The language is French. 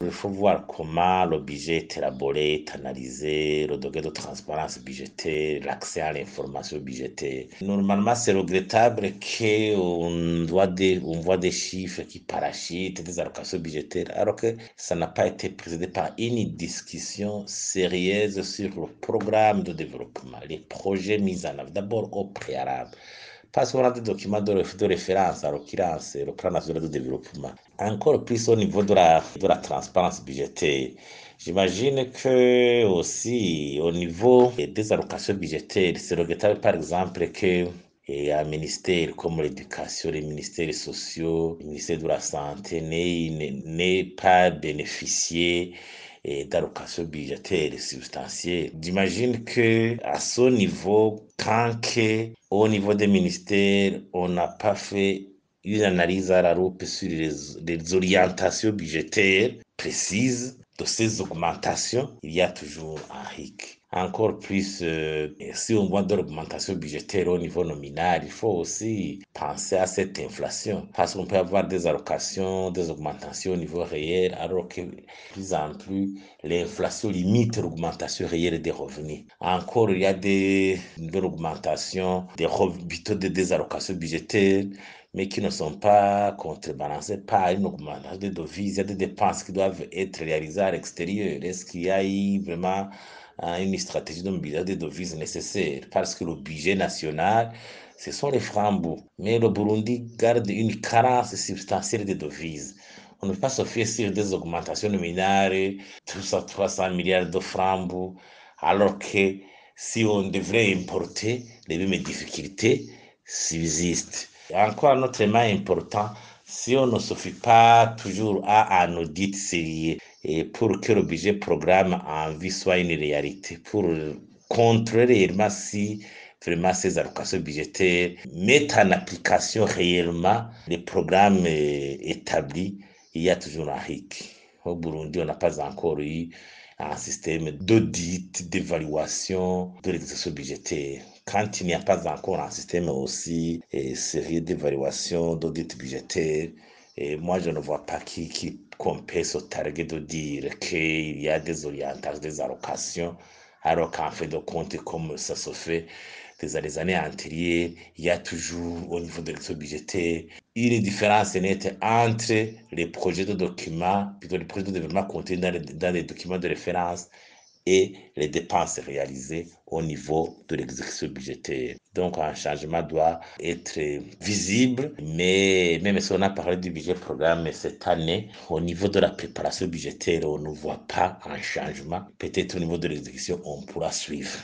Il faut voir comment le budget est élaboré, est analysé, le degré de transparence budgétaire, l'accès à l'information budgétaire. Normalement, c'est regrettable on voit des chiffres qui parachutent, des allocations budgétaires, alors que ça n'a pas été précédé par une discussion sérieuse sur le programme de développement, les projets mis en œuvre, d'abord au préalable. Parce qu'on a des documents de référence, en l'occurrence, le plan national de développement. Encore plus au niveau de la transparence budgétaire. J'imagine que aussi au niveau des allocations budgétaires, c'est regrettable par exemple que un ministère comme l'éducation, les ministères sociaux, le ministère de la santé n'ait pas bénéficié d'allocations budgétaires substantielles. J'imagine que à ce niveau, tant qu'au niveau des ministères, on n'a pas fait une analyse à la loupe sur les orientations budgétaires précises de ces augmentations, il y a toujours un hic. Encore plus, si on voit de l'augmentation budgétaire au niveau nominal, il faut aussi penser à cette inflation. Parce qu'on peut avoir des allocations, des augmentations au niveau réel, alors que de plus en plus, l'inflation limite l'augmentation réelle des revenus. Encore, il y a de l'augmentation des allocations budgétaires, mais qui ne sont pas contrebalancées par une augmentation des devises. Il y a des dépenses qui doivent être réalisées à l'extérieur. Est-ce qu'il y a eu vraiment une stratégie de mobilisation des devises nécessaire? Parce que le budget national, ce sont les francs. Mais le Burundi garde une carence substantielle de devises. On ne peut pas se fier sur des augmentations nominales, tout ça 300 milliards de francs, alors que si on devrait importer, les mêmes difficultés subsistent. Encore un autre élément important, si on ne se fie pas toujours à un audit sérieux et pour que le budget programme en vie soit une réalité, pour contrôler réellement si vraiment ces allocations budgétaires mettent en application réellement les programmes établis, il y a toujours un hic. Au Burundi, on n'a pas encore eu un système d'audit, d'évaluation de l'exercice budgétaire. Quand il n'y a pas encore un système aussi sérieux d'évaluation, d'audit budgétaire, et moi je ne vois pas qu'on peut se targuer de dire qu'il y a des orientations, des allocations, alors qu'en fait de compte, comme ça se fait des années antérieures, il y a toujours au niveau de l'exercice budgétaire une différence nette entre les projets de documents, plutôt les projets de développement contenus dans les documents de référence et les dépenses réalisées au niveau de l'exécution budgétaire. Donc, un changement doit être visible, mais même si on a parlé du budget programme cette année, au niveau de la préparation budgétaire, on ne voit pas un changement. Peut-être au niveau de l'exécution, on pourra suivre.